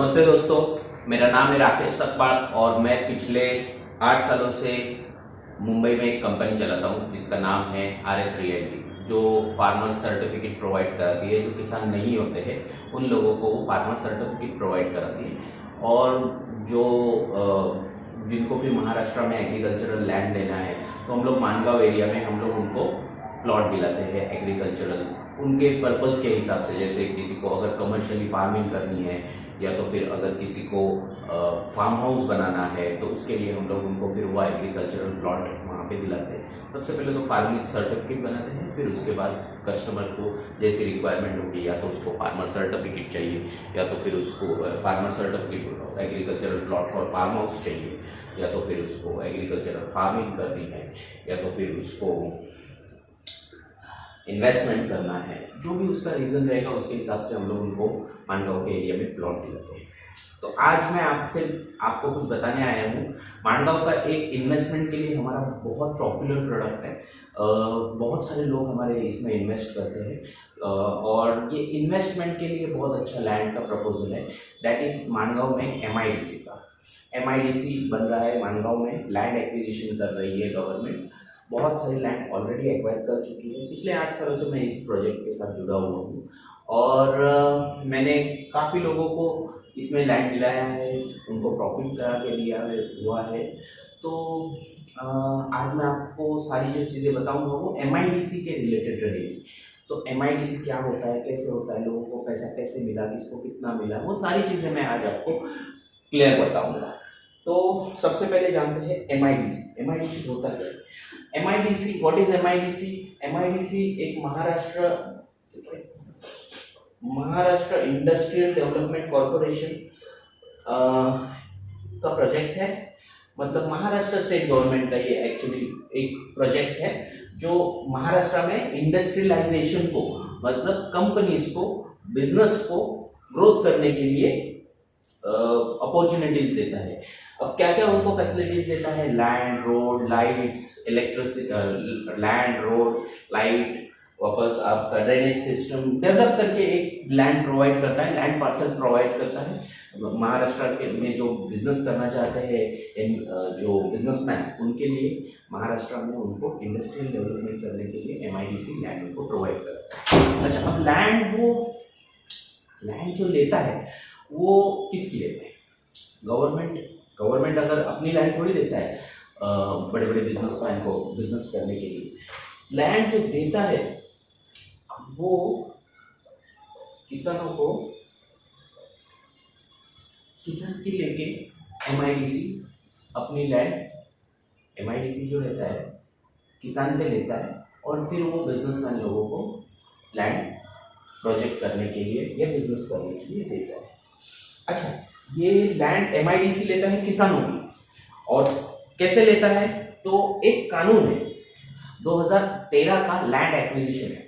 नमस्ते दोस्तों, मेरा नाम है राकेश सकपाल और मैं पिछले 8 सालों से मुंबई में एक कंपनी चलाता हूँ जिसका नाम है RS रियल्टी, जो फार्मर सर्टिफिकेट प्रोवाइड कराती है। जो किसान नहीं होते हैं उन लोगों को वो फार्मर सर्टिफिकेट प्रोवाइड कराती है और जो जिनको फिर महाराष्ट्र में एग्रीकल्चरल लैंड लेना है तो हम लोग मानगांव एरिया में हम लोग उनको प्लॉट दिलाते हैं एग्रीकल्चरल, उनके पर्पज़ के हिसाब से। जैसे किसी को अगर कमर्शियली फार्मिंग करनी है या तो फिर अगर किसी को फार्म हाउस बनाना है तो उसके लिए हम लोग उनको फिर वो एग्रीकल्चरल प्लॉट वहाँ पे दिलाते हैं। सबसे पहले तो फार्मिंग सर्टिफिकेट बनाते हैं, फिर उसके बाद कस्टमर को जैसी रिक्वायरमेंट होगी, या तो उसको फार्मर सर्टिफिकेट चाहिए या तो फिर उसको farmer certificate agricultural plot for farm house चाहिए, या तो फिर उसको एग्रीकल्चरल फार्मिंग करनी है, या तो फिर उसको इन्वेस्टमेंट करना है। जो भी उसका रीज़न रहेगा उसके हिसाब से हम लोग उनको मानगांव के एरिया में प्लॉट दिलाते हैं। तो आज मैं आपको कुछ बताने आया हूँ। मानगांव का एक इन्वेस्टमेंट के लिए हमारा बहुत पॉपुलर प्रोडक्ट है। बहुत सारे लोग हमारे इसमें इन्वेस्ट करते हैं और ये इन्वेस्टमेंट के लिए बहुत अच्छा लैंड का प्रपोजल है। दैट इज़ मानगांव में MIDC का MIDC बन रहा है। मानगांव में लैंड एक्विजिशन कर रही है गवर्नमेंट। बहुत सारी लैंड ऑलरेडी एक्वायर कर चुकी है। पिछले 8 सालों से मैं इस प्रोजेक्ट के साथ जुड़ा हुआ हूँ और मैंने काफ़ी लोगों को इसमें लैंड दिलाया है, उनको प्रॉफिट करा के दिया हुआ है। तो आज मैं आपको सारी जो चीज़ें बताऊँगा वो MIDC के रिलेटेड रहेगी। तो MIDC क्या होता है, कैसे होता है, लोगों को पैसा कैसे मिला, किसको कितना मिला, वो सारी चीज़ें मैं आज आपको क्लियर बताऊँगा। तो सबसे पहले जानते हैं MIDC होता है। MIDC, what is MIDC? MIDC एक महाराष्ट्र इंडस्ट्रियल डेवलपमेंट कॉर्पोरेशन का प्रोजेक्ट है। मतलब महाराष्ट्र स्टेट गवर्नमेंट का ये एक्चुअली एक प्रोजेक्ट है जो महाराष्ट्र में इंडस्ट्रियलाइजेशन को, मतलब कंपनीज को, बिजनेस को ग्रोथ करने के लिए अपॉर्चुनिटीज देता है। अब क्या क्या उनको फैसिलिटीज देता है? Land, road, lights, electricity, land, road, light, वापस आपका ड्रेनेज सिस्टम डेवलप करके एक लैंड प्रोवाइड करता है, लैंड पार्सल प्रोवाइड करता है। महाराष्ट्र के में जो बिजनेस करना चाहते हैं जो बिजनेसमैन, उनके लिए महाराष्ट्र में उनको इंडस्ट्रियल डेवलपमेंट करने के लिए MIDC लैंड उनको प्रोवाइड करता है। अच्छा, अब लैंड जो लेता है वो किसकी लेता है? गवर्नमेंट अगर अपनी लैंड थोड़ी देता है बड़े बड़े बिजनेसमैन को बिजनेस करने के लिए। लैंड जो देता है वो किसान की लेके MIDC अपनी लैंड, MIDC जो रहता है किसान से लेता है और फिर वो बिजनेसमैन लोगों को लैंड प्रोजेक्ट करने के लिए या बिजनेस करने के लिए देता है। अच्छा, ये लैंड MIDC लेता है किसानों की, और कैसे लेता है? तो एक कानून है 2013 का लैंड एक्विजिशन एक्ट,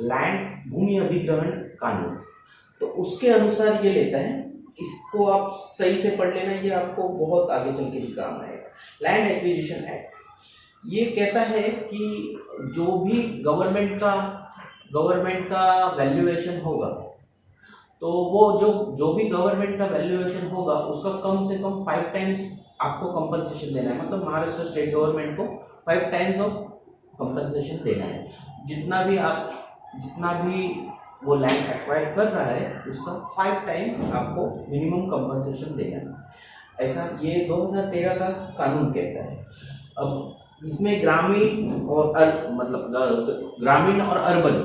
लैंड भूमि अधिग्रहण कानून। तो उसके अनुसार ये लेता है। इसको आप सही से पढ़ लेना, ये आपको बहुत आगे चल के भी काम आएगा। लैंड एक्विजिशन एक्ट ये कहता है कि जो भी गवर्नमेंट का वैल्यूएशन होगा, तो वो जो भी गवर्नमेंट का वैल्यूएशन होगा उसका कम से कम 5 टाइम्स आपको कंपनसेशन देना है। मतलब महाराष्ट्र स्टेट गवर्नमेंट को 5 टाइम्स ऑफ कंपनसेशन देना है। जितना भी वो लैंड एक्वायर कर रहा है उसका 5 टाइम्स आपको मिनिमम कंपनसेशन देना है। ऐसा ये 2013 का कानून कहता है। अब इसमें ग्रामीण और अर्बन,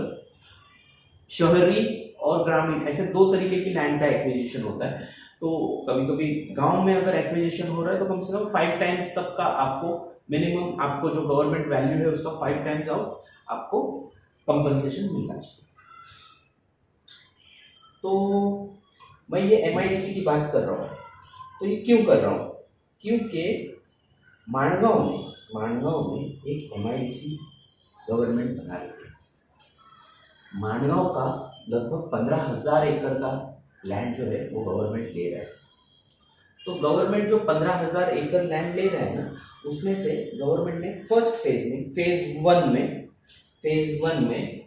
शहरी और ग्रामीण, ऐसे 2 तरीके की लैंड का एक्विजिशन होता है। तो कभी कभी गांव में अगर एक्विजिशन हो रहा है तो कम से कम 5 टाइम्स तक का आपको मिनिमम, आपको जो गवर्नमेंट वैल्यू है उसका 5 टाइम्स ऑफ आपको कंपनसेशन मिलना चाहिए। तो मैं ये MIDC की बात कर रहा हूँ, तो ये क्यों कर रहा हूँ? क्योंकि मानगांव में एक MIDC गवर्नमेंट बना रही है। मानगांव का लगभग 15,000 एकड़ का लैंड जो है वो गवर्नमेंट ले रहा है। तो गवर्नमेंट जो 15,000 एकड़ लैंड ले रहा है ना, उसमें से गवर्नमेंट ने फर्स्ट फेज वन में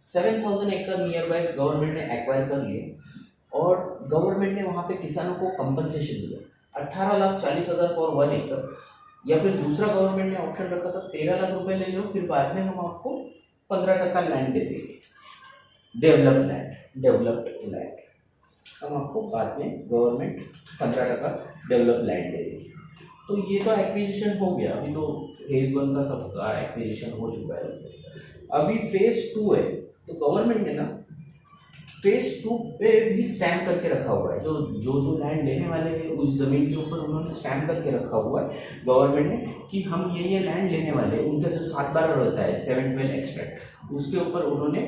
7,000 एकड़ नियर बाय गवर्नमेंट ने एक्वायर कर लिए और गवर्नमेंट ने वहाँ पे किसानों को कंपनसेशन दिया 18,40,000 फॉर 1 एकड़, या फिर दूसरा गवर्नमेंट ने ऑप्शन रखा था 13 लाख रुपए ले लो, फिर बाद में हम आपको 15% लैंड दे देंगे, डेवलप्ड लैंड हम आपको बाद में गवर्नमेंट 15% डेवलप लैंड दे देगी। तो ये तो एक्विजिशन हो गया, अभी तो फेज 1 का सबका एक्विजिशन हो चुका है। अभी फेज 2 है, तो गवर्नमेंट ने ना फेज 2 पे भी स्टैम्प करके रखा हुआ है, जो लैंड लेने वाले हैं उस जमीन के ऊपर उन्होंने स्टैम्प करके रखा हुआ है गवर्नमेंट ने कि हम ये लैंड लेने वाले हैं। उनका जो 7/12 रहता है 7/12 एक्सट्रैक्ट, उसके ऊपर उन्होंने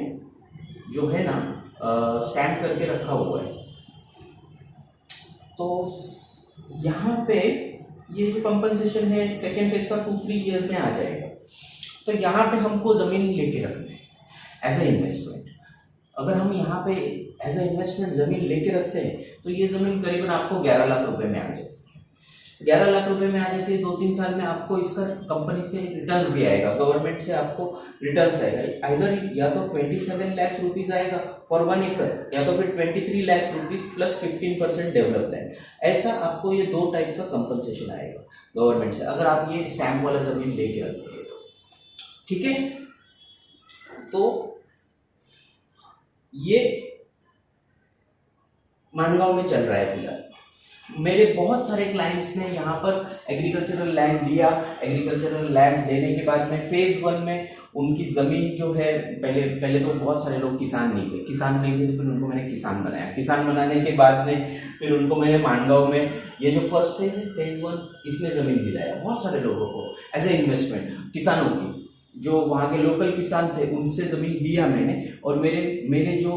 जो है ना स्टैम्प करके रखा हुआ है। तो यहाँ पे ये जो कंपनसेशन है सेकेंड फेज का 2-3 ईयर्स में आ जाएगा। तो यहाँ पे हमको ज़मीन लेके रखना है एज ए इन्वेस्टमेंट। अगर हम यहाँ पे एज ए इन्वेस्टमेंट ज़मीन लेके रखते हैं तो ये ज़मीन करीबन आपको 11 लाख रुपए में आ जाती है। 11 लाख रुपए में आ जाती है, 2-3 साल में आपको इसका कंपनी से रिटर्न्स भी आएगा, गवर्नमेंट से आपको रिटर्न्स आएगा। इधर या तो 27 लाख रुपीज़ आएगा फॉर 1 एकड़, या तो फिर 23 लाख रुपीज़ प्लस 15% डेवलपमेंट। ऐसा आपको ये 2 टाइप का कंपनसेशन आएगा गवर्नमेंट से, अगर आप ये स्टैम्प वाला ज़मीन लेके रखते हैं तो। ठीक है, तो ये मानगांव में चल रहा है फिलहाल। मेरे बहुत सारे क्लाइंट्स ने यहाँ पर एग्रीकल्चरल लैंड लिया। एग्रीकल्चरल लैंड लेने के बाद में फेज 1 में उनकी ज़मीन जो है, पहले तो बहुत सारे लोग किसान नहीं थे, तो फिर उनको मैंने किसान बनाया। किसान बनाने के बाद में फिर उनको मैंने मानगांव में ये जो फर्स्ट फेज है फेज 1, इसमें ज़मीन दिलाया बहुत सारे लोगों को एज ए इन्वेस्टमेंट। किसानों की जो वहाँ के लोकल किसान थे उनसे ज़मीन लिया मैंने, और मेरे जो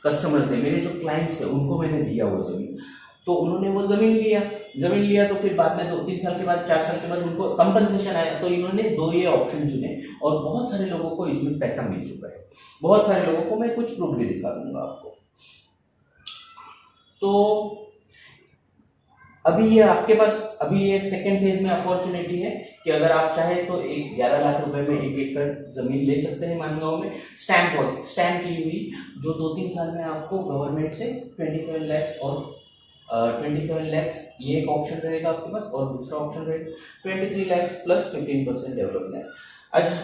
कस्टमर थे, मेरे जो क्लाइंट्स थे, उनको मैंने दिया वो ज़मीन। तो उन्होंने वो ज़मीन लिया तो फिर बाद में 2-3 साल के बाद 4 साल के बाद उनको कंपनसेशन आया। तो इन्होंने 2 ये ऑप्शन चुने और बहुत सारे लोगों को इसमें पैसा मिल चुका है। बहुत सारे लोगों को मैं कुछ प्रूफ भी दिखा दूंगा आपको। तो अभी ये आपके पास अभी ये सेकेंड फेज में अपॉर्चुनिटी है कि अगर आप चाहे तो 11 लाख रुपए में 1 एकड़ जमीन ले सकते हैं मानगांव में, स्टैम्प की हुई, जो 2-3 साल में आपको गवर्नमेंट से 27 लाख और 27 लाख ये एक ऑप्शन रहेगा आपके पास, और दूसरा ऑप्शन रहेगा 23 लाख प्लस 15% डेवलपमेंट। अच्छा,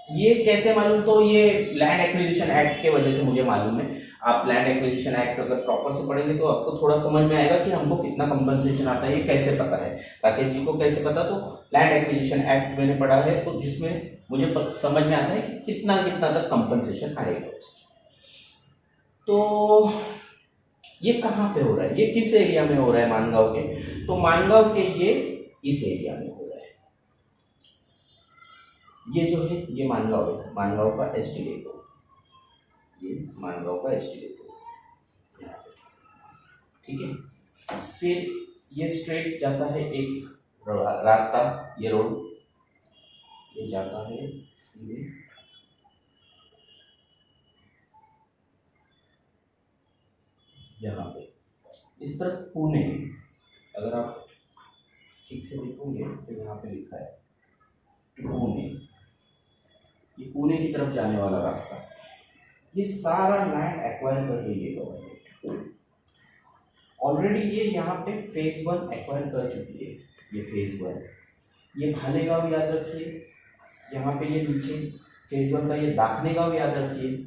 ये कैसे मालूम? तो ये लैंड एक्विजिशन एक्ट के वजह से मुझे मालूम है। आप लैंड एक्विजिशन एक्ट अगर प्रॉपर से पढ़ेंगे तो आपको थोड़ा समझ में आएगा कि हमको कितना कंपनसेशन आता है। ये कैसे पता है, राकेश जी को कैसे पता? तो लैंड एक्विजिशन एक्ट मैंने पढ़ा है, तो जिसमें मुझे समझ में आता है कि कितना तक कंपनसेशन आएगा उसकी। तो ये कहाँ पे हो रहा है, ये किस एरिया में हो रहा है मानगांव के? तो मानगांव के ये इस एरिया में हो रहा है। ये जो है ये मानगांव है, मानगांव का एसटी डेपो, ये मानगांव का एसटी डेपो यहाँ पे। ठीक है, फिर ये स्ट्रेट जाता है एक रास्ता, ये रोड ये जाता है सीधे यहाँ पे, इस तरफ पुणे। अगर आप ठीक से देखोगे तो यहाँ पे लिखा है पुणे, ये पुणे की तरफ जाने वाला रास्ता। ये सारा लैंड एक्वायर कर रही है गवर्नमेंट ऑलरेडी। ये यहाँ पे फेज 1 एक्वायर कर चुकी है, ये फेज 1। ये भालेगांव याद रखिए, यहाँ पे ये नीचे फेज 1 का ये दाखने गांव याद रखिए।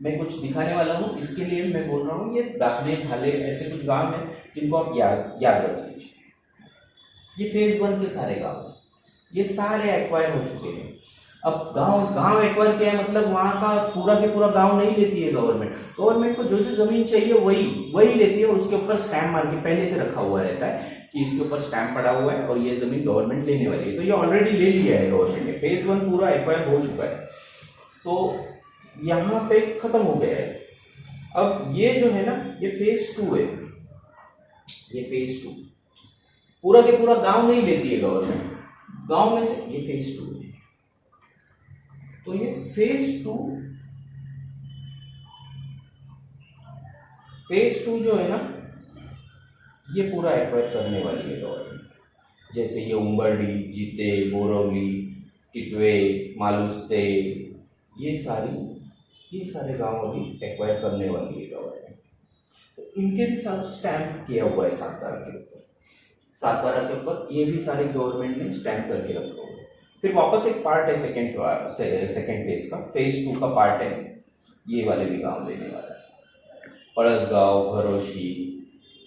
मैं कुछ दिखाने वाला हूँ, इसके लिए मैं बोल रहा हूँ, ये दाखने भाले ऐसे कुछ गांव हैं जिनको आप याद रख लीजिए। ये फेज 1 के सारे गांव हैं, ये सारे एक्वायर हो चुके हैं। अब गांव एक्वायर किया है मतलब वहाँ का पूरा के पूरा गांव नहीं लेती है गवर्नमेंट को जो ज़मीन चाहिए वही लेती है, और उसके ऊपर स्टैम्प मार के पहले से रखा हुआ रहता है कि इसके ऊपर स्टैम्प पड़ा हुआ है और ये ज़मीन गवर्नमेंट लेने वाली है। तो ये ऑलरेडी ले लिया है गवर्नमेंट ने, फेज 1 पूरा एक्वायर हो चुका है। तो यहाँ पे खत्म हो गया है। अब ये जो है ना, ये फेज 2 है, ये फेज 2 पूरा के पूरा गांव नहीं लेती है गवर्नमेंट, गांव में से ये फेज 2 है। तो ये फेज 2 जो है ना, ये पूरा एक्वायर करने वाली है गवर्नमेंट। जैसे ये उम्बरडी, जीते, बोरवली, टिटवे, मालुस्ते, ये सारे गांव अभी एक्वायर करने वाली है गवर्नमेंट। इनके भी सब स्टैम्प किया हुआ है 7/12 के ऊपर, 7/12 के ऊपर ये भी सारे गवर्नमेंट ने स्टैम्प करके रखा हुआ है। फिर वापस एक पार्ट है सेकेंड फेज का, फेज 2 का पार्ट है, ये वाले भी गांव लेने वाला है, पड़सगांव, घरोशी,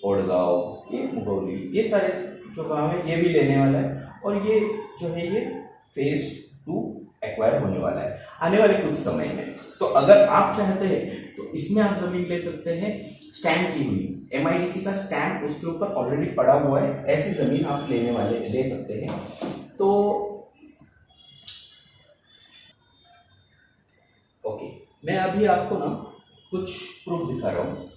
ओडगांव, ये मुगौली, ये सारे जो गांव है ये भी लेने वाला है। और ये जो है ये फेज 2 एक्वायर होने वाला है आने वाले कुछ समय में। तो अगर आप चाहते हैं तो इसमें आप जमीन ले सकते हैं स्टैम्प की हुई, एमआईडीसी का स्टैम्प उसके ऊपर ऑलरेडी पड़ा हुआ है, ऐसी जमीन आप ले सकते हैं। तो ओके, मैं अभी आपको ना कुछ प्रूफ दिखा रहा हूँ।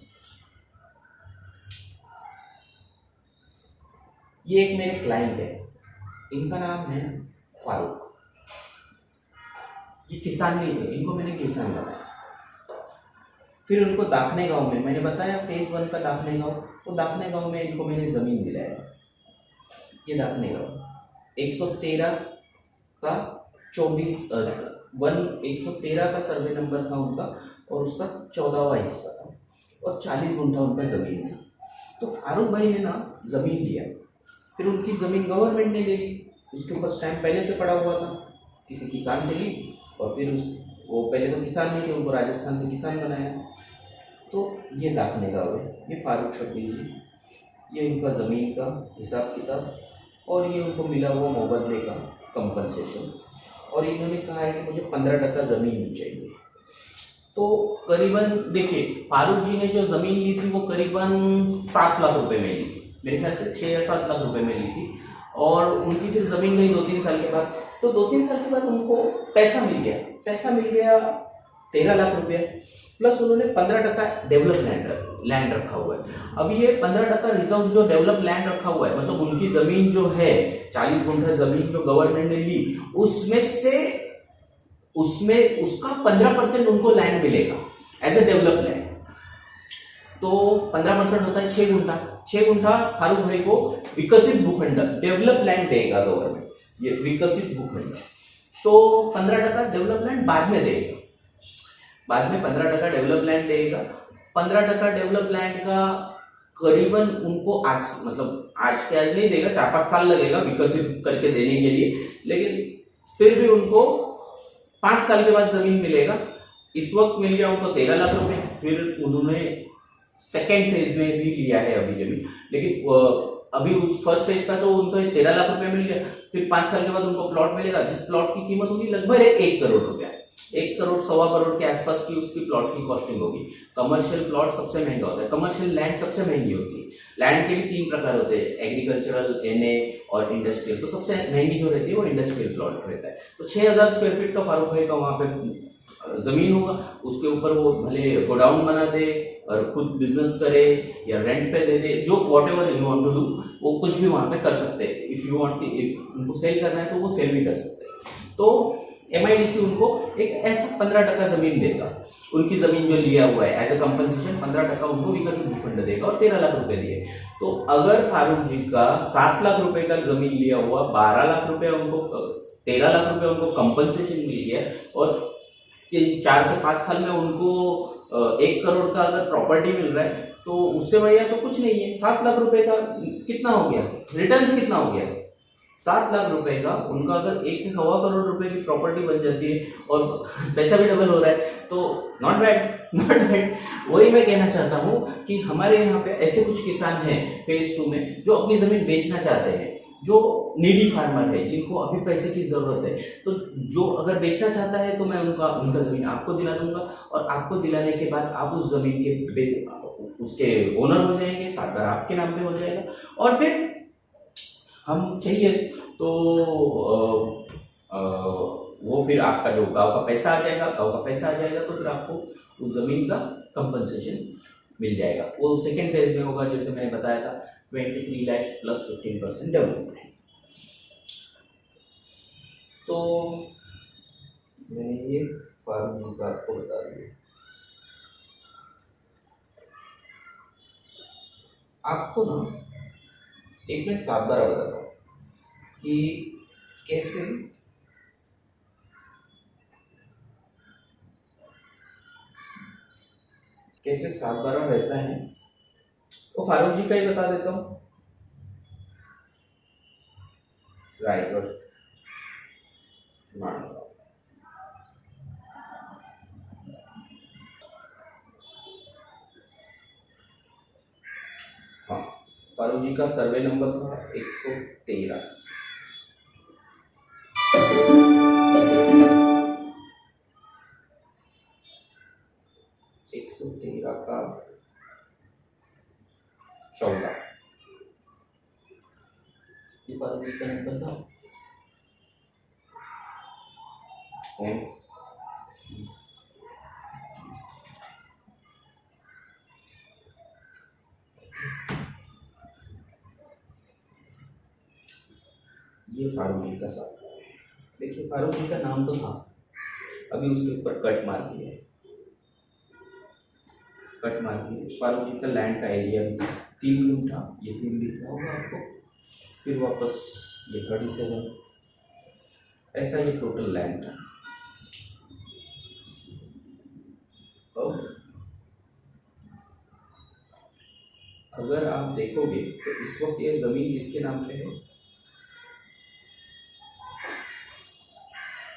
ये एक मेरे क्लाइंट है, इनका नाम है फारूक। ये किसान नहीं थे, इनको मैंने किसान बनाया। फिर उनको दाखने गांव में, मैंने बताया फेज 1 का दाखने गांव, तो दाखने गांव में इनको मैंने ज़मीन दिलाया। ये दाखने गांव 113 का 113 का सर्वे नंबर था उनका, और उसका 14वां हिस्सा था, और 40 गुंठा उनका ज़मीन था। तो फारूक भाई ने ना ज़मीन लिया, फिर उनकी ज़मीन गवर्नमेंट ने ले ली, उसके ऊपर स्टैम्प पहले से पड़ा हुआ था, किसी किसान से ली, और फिर वो पहले तो किसान नहीं थे, उनको राजस्थान से किसान बनाया। तो ये दाखने गाँव है, ये फारूक शब्बीर जी, ये इनका ज़मीन का हिसाब किताब, और ये उनको मिला हुआ मुबदले का कंपनसेशन। और इन्होंने कहा है कि मुझे 15% ज़मीन भी चाहिए। तो करीबन देखिए, फारूक जी ने जो ज़मीन ली थी वो करीबन 7 लाख रुपए में ली थी, मेरे ख्याल से 6 या 7 लाख रुपए में ली थी। और उनकी फिर ज़मीन गई 2-3 साल के बाद, तो 2-3 साल के बाद उनको पैसा मिल गया 13 लाख रुपया, प्लस उन्होंने 15% डेवलप लैंड रखा हुआ है। अब ये 15% रिजर्व जो डेवलप लैंड रखा हुआ है, मतलब उनकी ज़मीन जो है 40 गुंठा ज़मीन जो गवर्नमेंट ने ली, उसमें उसका 15% उनको लैंड मिलेगा एज ए डेवलप लैंड। तो 15% होता है 6 गुंठा। 6 गुंठा फारूक भाई को विकसित भूखंड डेवलप लैंड देगा गवर्नमेंट, ये विकसित भूखंड। तो 15% डेवलप लैंड बाद में देगा, बाद में 15% डेवलप लैंड देगा। 15% डेवलप लैंड का करीबन उनको आज, मतलब आज के आज नहीं देगा, 4-5 साल लगेगा विकसित करके देने के लिए, लेकिन फिर भी उनको 5 साल के बाद जमीन मिलेगा। इस वक्त मिल गया उनको 13 लाख रुपए। फिर उन्होंने सेकेंड फेज में भी लिया है अभी जमीन, लेकिन अभी उस फर्स्ट फेज का तो उनको 13 लाख रुपए मिल गया। फिर 5 साल के बाद उनको प्लॉट मिलेगा, जिस प्लॉट की कीमत होगी लगभग 1 करोड़ रुपया, 1 करोड़ 1.25 करोड़ के आसपास की उसकी प्लॉट की कॉस्टिंग होगी। कमर्शियल प्लॉट सबसे महंगा होता है, कमर्शियल लैंड सबसे महंगी होती है। लैंड के भी 3 प्रकार होते हैं, एग्रीकल्चरल, एनए और इंडस्ट्रियल। तो सबसे महंगी जो रहती है वो इंडस्ट्रियल प्लॉट रहता है। तो 6000 स्क्वायर फीट का फारूक भाई का वहाँ पे जमीन होगा, उसके ऊपर वो भले गोडाउन बना दे और खुद बिजनेस करे या रेंट पे दे दे, जो whatever you want to do, वो कुछ भी वहाँ पे कर सकते हैं। इफ यू वांट, इफ उनको सेल करना है तो वो सेल भी कर सकते हैं। तो एमआईडीसी उनको एक ऐसा 15% जमीन देगा, उनकी जमीन जो लिया हुआ है एज ए कंपनसेशन 15% उनको विकसित भूखंड देगा, और 13 लाख रुपए दिए। तो अगर फारूक जी का 7 लाख रुपए का जमीन लिया हुआ 12 लाख रुपए उनको, 13 लाख रुपए उनको कंपनसेशन मिल गया, और 4 से 5 साल में उनको 1 करोड़ का अगर प्रॉपर्टी मिल रहा है, तो उससे बढ़िया तो कुछ नहीं है। 7 लाख रुपए का कितना हो गया, रिटर्न्स कितना हो गया? 7 लाख रुपए का उनका अगर 1 से 1.25 करोड़ रुपए की प्रॉपर्टी बन जाती है, और पैसा भी डबल हो रहा है, तो नॉट बैड, नॉट बैड। वही मैं कहना चाहता हूँ कि हमारे यहाँ पे ऐसे कुछ किसान हैं फेज 2 में जो अपनी जमीन बेचना चाहते हैं, जो नीडी फार्मर है, जिनको अभी पैसे की ज़रूरत है। तो जो अगर बेचना चाहता है तो मैं उनका ज़मीन आपको दिला दूंगा, और आपको दिलाने के बाद आप उस ज़मीन के उसके ओनर हो जाएंगे, 7 बार आपके नाम पे हो जाएगा। और फिर हम चाहिए तो वो फिर आपका जो गांव का पैसा आ जाएगा, तो फिर आपको उस ज़मीन का कंपनसेशन मिल जाएगा। वो सेकेंड फेज में होगा, जैसे मैंने बताया था 23 लाख प्लस 15% डेवलपमेंट। तो मैंने ये फारूक जी का आपको बता दिया। आपको ना एक मैं 7/12 बताता हूँ कि कैसे कैसे 7/12 रहता है वो फारूक जी का ही बता देता हूँ। रायगढ़, माणगांव। हाँ, फारूक जी का सर्वे नंबर था 113। 113 का 14। ये फारूक जी का नंबर था। ये फारूक जी का साथ है। देखिए फारूक जी का नाम तो था, अभी उसके ऊपर कट मार दिया है, कट मार दिया। फारूक जी का लैंड का एरिया भी 3 गुंठा, ये 3 दिख रहा होगा आपको, फिर वापस ये 37, ऐसा ये टोटल लैंड था। और अगर आप देखोगे तो इस वक्त ये ज़मीन किसके नाम पे है?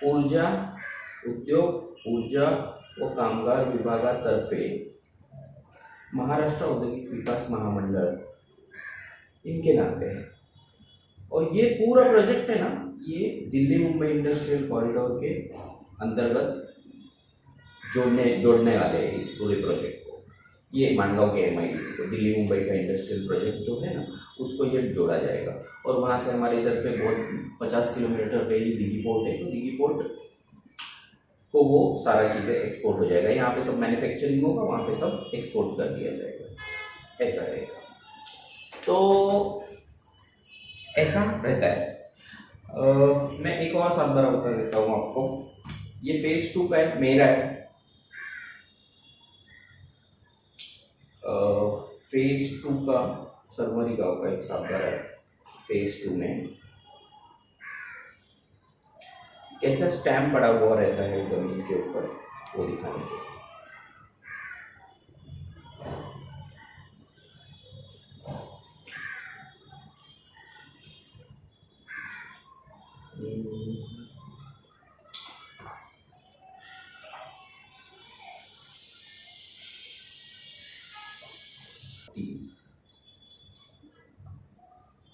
ऊर्जा उद्योग ऊर्जा व कामगार विभागातर्फे महाराष्ट्र औद्योगिक विकास महामंडळ, इनके नाम पे है। और ये पूरा प्रोजेक्ट है ना, ये दिल्ली मुंबई इंडस्ट्रियल कॉरिडोर के अंतर्गत जोड़ने वाले हैं इस पूरे प्रोजेक्ट को। ये माणगांव के MIDC को, दिल्ली मुंबई का इंडस्ट्रियल प्रोजेक्ट जो है ना, उसको ये जोड़ा जाएगा। और वहाँ से हमारे इधर पे बहुत 50 किलोमीटर पे ही दिघी पोर्ट है, तो दिघी पोर्ट को वो सारा चीज़ें एक्सपोर्ट हो जाएगा। यहाँ पे सब मैन्युफैक्चरिंग होगा, वहाँ पे सब एक्सपोर्ट कर दिया जाएगा, ऐसा रहेगा। तो ऐसा रहता है। मैं एक और सात बार बता देता हूँ आपको। ये फेज 2 का है, मेरा है। फेज 2 का सरमरी गांव का एक सातबार है। फेज 2 में कैसा स्टैम्प पड़ा हुआ रहता है जमीन के ऊपर, वो दिखाने के लिए।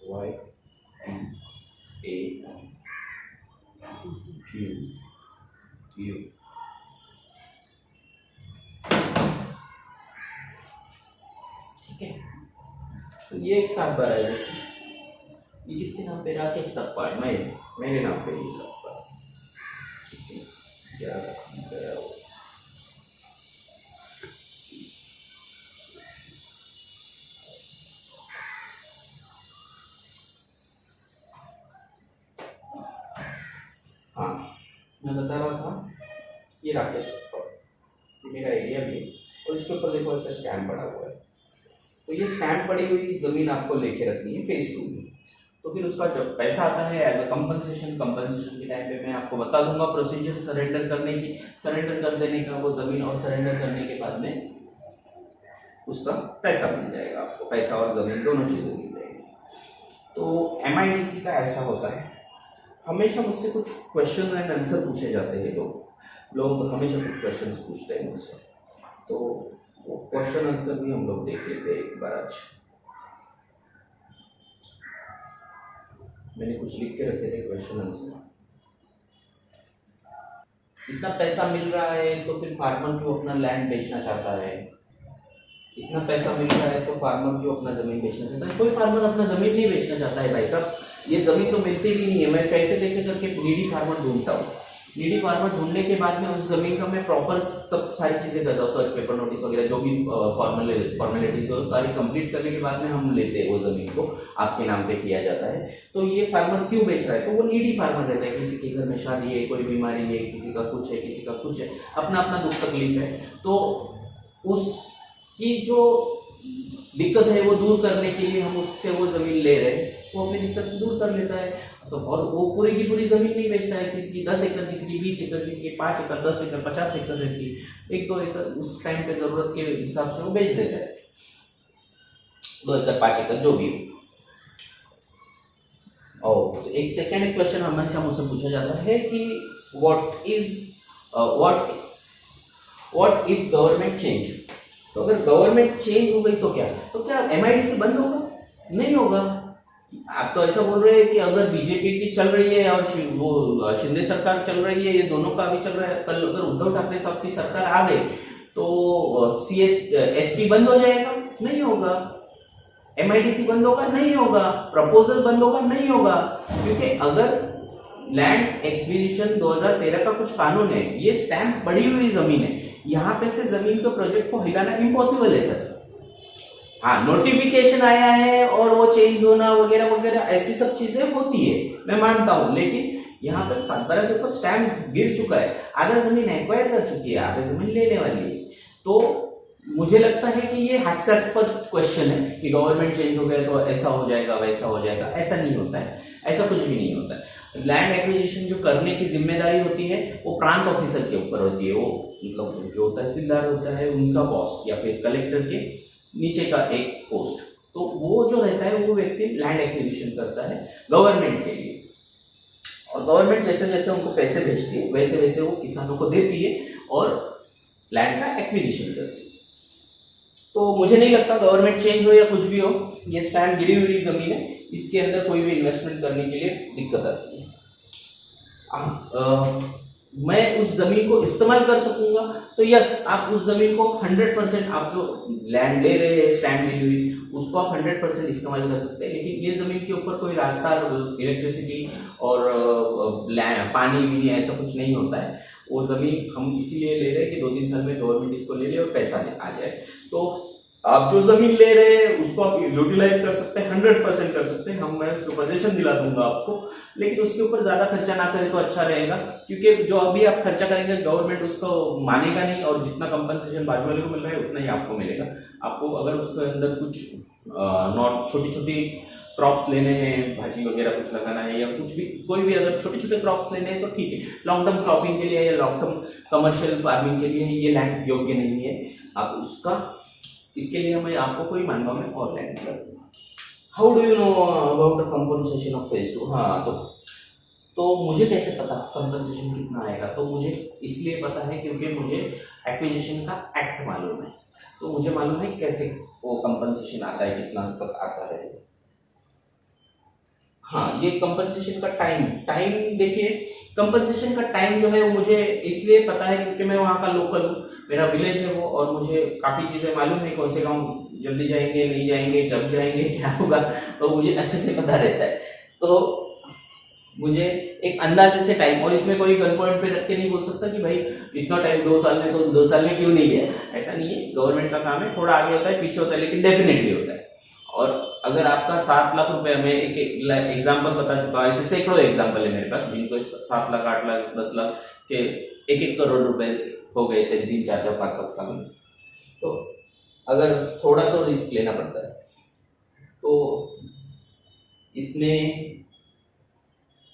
Y P A Q Q, ठीक है। तो ये एक सात बार है, ये किसके नाम पे? राकेश सकपाल, मेरे नाम पे ये सकपाल, ठीक है। क्या गया वो? हाँ, मैं बता रहा था, ये राकेश सकपाल, ये मेरा एरिया भी है। और इसके ऊपर देखो ऐसा स्टैम्प पड़ा हुआ है। तो ये स्टैम्प पड़ी हुई जमीन आपको लेके रखनी है फेज 2 में। तो फिर उसका जब पैसा आता है एज अ कंपनसेशन के टाइम पे मैं आपको बता दूंगा प्रोसीजर सरेंडर करने की, सरेंडर कर देने का वो ज़मीन, और सरेंडर करने के बाद में उसका पैसा मिल जाएगा आपको, पैसा और ज़मीन दोनों चीज़ें मिल जाएगी। तो MIDC का ऐसा होता है, हमेशा मुझसे कुछ क्वेश्चन एंड आंसर पूछे जाते हैं। लोग हमेशा कुछ क्वेश्चन पूछते हैं मुझसे, तो वो क्वेश्चन आंसर भी हम लोग देख लेते हैं एक बार। आज मैंने कुछ लिख के रखे थे क्वेश्चन आंसर। इतना पैसा मिल रहा है तो फिर फार्मर क्यों अपना लैंड बेचना चाहता है? इतना पैसा मिल रहा है तो फार्मर क्यों अपना ज़मीन बेचना चाहता है? कोई फार्मर अपना ज़मीन नहीं बेचना चाहता है भाई साहब, ये ज़मीन तो मिलती भी नहीं है। मैं कैसे कैसे करके नीडी फार्मर ढूंढता हूँ, नीडी फार्मर ढूंढने के बाद में उस ज़मीन का मैं प्रॉपर सब सारी चीज़ें करता हूँ, सर्च पेपर नोटिस वगैरह जो भी फॉर्मेलिटीज हो सारी कंप्लीट करने के बाद में हम लेते हैं वो ज़मीन को, आपके नाम पे किया जाता है। तो ये फार्मर क्यों बेच रहा है? तो वो नीडी फार्मर रहता है, किसी के घर में शादी है, कोई बीमारी है, किसी का कुछ है, किसी का कुछ है, अपना अपना दुख तकलीफ है। तो उसकी जो दिक्कत है वो दूर करने के लिए हम उससे वो ज़मीन ले रहे हैं, वो अपनी दिक्कत दूर कर लेता है सब। और वो पूरी की पूरी ज़मीन नहीं बेचता है, किसी की 10 एकड़, किसी की 20 एकड़, किसी की 5 एकड़, 10 एकड़, 50 एकड़ रहती है, 1-2 एकड़ उस टाइम पे ज़रूरत के हिसाब से वो बेच देता है। 2 एकड़ 5 एकड़ जो भी हो। और एक सेकेंड क्वेश्चन हमेशा मुझसे पूछा जाता है कि व्हाट इफ गवर्नमेंट चेंज। तो अगर गवर्नमेंट चेंज हो गई तो क्या एमआईडीसी बंद होगा? नहीं होगा। आप तो ऐसा बोल रहे हैं कि अगर बीजेपी की चल रही है और वो शिंदे सरकार चल रही है, ये दोनों का भी चल रहा है, कल अगर उद्धव ठाकरे साहब की सरकार आ गई तो एसटी बंद हो जाएगा? नहीं होगा। एमआईडीसी बंद होगा? नहीं होगा। प्रपोजल बंद होगा? नहीं होगा। क्योंकि अगर लैंड एक्विजिशन 2013 का कुछ कानून है, ये स्टैंप पड़ी हुई जमीन है, यहाँ पे से जमीन के प्रोजेक्ट को हिलाना इम्पॉसिबल है सर। हाँ, नोटिफिकेशन आया है और वो चेंज होना वगैरह वगैरह ऐसी सब चीजें होती है, मैं मानता हूँ, लेकिन यहाँ पर सातबारा के ऊपर स्टैंप गिर चुका है, आधा जमीन एक्वायर कर चुकी है, आधा जमीन लेने वाली है। तो मुझे लगता है कि ये हास्यास्पद क्वेश्चन है कि गवर्नमेंट चेंज हो गया तो ऐसा हो जाएगा वैसा हो जाएगा। ऐसा नहीं होता है, ऐसा कुछ भी नहीं होता है। लैंड एक्विजिशन जो करने की जिम्मेदारी होती है वो प्रांत ऑफिसर के ऊपर होती है। वो मतलब जो तहसीलदार होता है उनका बॉस या फिर कलेक्टर के नीचे का एक पोस्ट, तो वो जो रहता है वो व्यक्ति लैंड एक्विजिशन करता है गवर्नमेंट के लिए। और गवर्नमेंट जैसे जैसे उनको पैसे भेजती है वैसे वैसे वो किसानों को देती है और लैंड का एक्विजिशन करती है। तो मुझे नहीं लगता गवर्नमेंट चेंज हो या कुछ भी हो, ये स्टैंड गिरी हुई जमीन है, इसके अंदर कोई भी इन्वेस्टमेंट करने के लिए दिक्कत आती है। मैं उस जमीन को इस्तेमाल कर सकूंगा तो यस, आप उस जमीन को 100%, आप जो लैंड ले रहे हैं स्टैंड गिरी हुई, उसको आप 100% इस्तेमाल कर सकते हैं। लेकिन ये जमीन के ऊपर कोई रास्ता, इलेक्ट्रिसिटी और पानी भी ऐसा कुछ नहीं होता है। वो ज़मीन हम इसीलिए ले रहे हैं कि 2-3 साल में गवर्नमेंट इसको ले ले और पैसा आ जाए। तो आप जो ज़मीन ले रहे हैं उसको आप यूटिलाइज कर सकते हैं, 100% कर सकते हैं। मैं उसको पोजीशन दिला दूंगा आपको, लेकिन उसके ऊपर ज़्यादा खर्चा ना करें तो अच्छा रहेगा, क्योंकि जो अभी आप खर्चा करेंगे गवर्नमेंट उसको मानेगा नहीं, और जितना कंपनसेशन बाजू वाले को मिल रहा है उतना ही आपको मिलेगा। आपको अगर उसके अंदर कुछ नॉट छोटी छोटी क्रॉप्स लेने हैं, भाजी वगैरह कुछ लगाना है या कुछ भी, कोई भी अगर छोटे छोटे क्रॉप्स लेने हैं तो ठीक है। लॉन्ग टर्म क्रॉपिंग के लिए या लॉन्ग टर्म कमर्शियल फार्मिंग के लिए ये लैंड योग्य नहीं है। आप उसका, इसके लिए मैं आपको कोई मानगांव में और लैंड दिला दूंगा। How do you know about the compensation of phase 2? हाँ, तो मुझे कैसे पता कंपनसेशन कितना आएगा? तो मुझे इसलिए पता है क्योंकि मुझे एक्विजिशन का एक्ट मालूम है। तो मुझे मालूम है कैसे वो कंपनसेशन आता है, कितना तक आता है। हाँ, ये कंपनसेशन का टाइम देखिए, कंपनसेशन का टाइम जो है वो मुझे इसलिए पता है क्योंकि मैं वहाँ का लोकल हूँ, मेरा विलेज है वो, और मुझे काफ़ी चीज़ें मालूम है, कौन से गाँव जल्दी जाएंगे नहीं जाएंगे, कब जाएंगे, क्या होगा, तो मुझे अच्छे से पता रहता है। तो मुझे एक अंदाजे से टाइम, और इसमें कोई गन पॉइंट पे रख के नहीं बोल सकता कि भाई इतना टाइम 2 साल में, तो 2 साल में क्यों नहीं गया, ऐसा नहीं है। गवर्नमेंट का काम है, थोड़ा आगे होता है पीछे होता है, लेकिन डेफिनेटली होता है। और अगर आपका 7 लाख रुपए में, एक एग्जाम्पल बता चुका है, ऐसे सैकड़ों एग्जाम्पल है मेरे पास जिनको 7 लाख 8 लाख 10 लाख के 1-1 करोड़ रुपए हो गए थे 3, 4, 5 साल में। तो अगर थोड़ा सा रिस्क लेना पड़ता है तो इसमें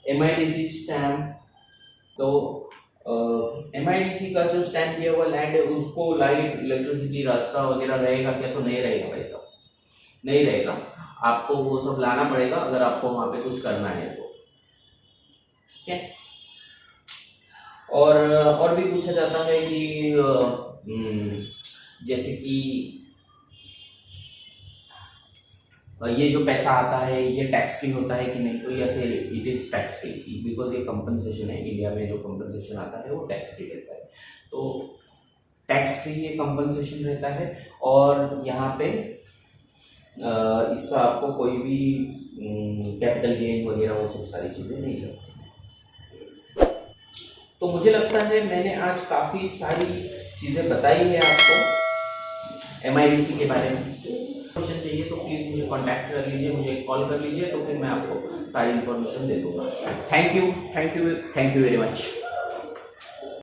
MIDC स्टैम्प, तो MIDC का जो स्टैम्प किया हुआ लैंड है उसको लाइट, इलेक्ट्रिसिटी, रास्ता वगैरह रहेगा क्या? तो नहीं रहेगा भाई साहब, नहीं रहेगा। आपको वो सब लाना पड़ेगा अगर आपको वहां पे कुछ करना है तो, ठीक है। और भी पूछा जाता है कि जैसे कि ये जो पैसा आता है ये टैक्स फ्री होता है कि नहीं? तो yes, it is tax free, because ये कंपनसेशन है। इंडिया में जो कंपनसेशन आता है वो टैक्स फ्री रहता है, तो टैक्स फ्री ये कंपनसेशन रहता है। और यहाँ पे इसका आपको कोई भी कैपिटल गेन वगैरह वो सब सारी चीज़ें नहीं लगती। तो मुझे लगता है मैंने आज काफ़ी सारी चीज़ें बताई है आपको MIDC के बारे में। इन्फॉर्मेशन चाहिए तो प्लीज़ मुझे कांटेक्ट कर लीजिए, मुझे कॉल कर लीजिए, तो फिर मैं आपको सारी इन्फॉर्मेशन दे दूँगा। Thank you very much.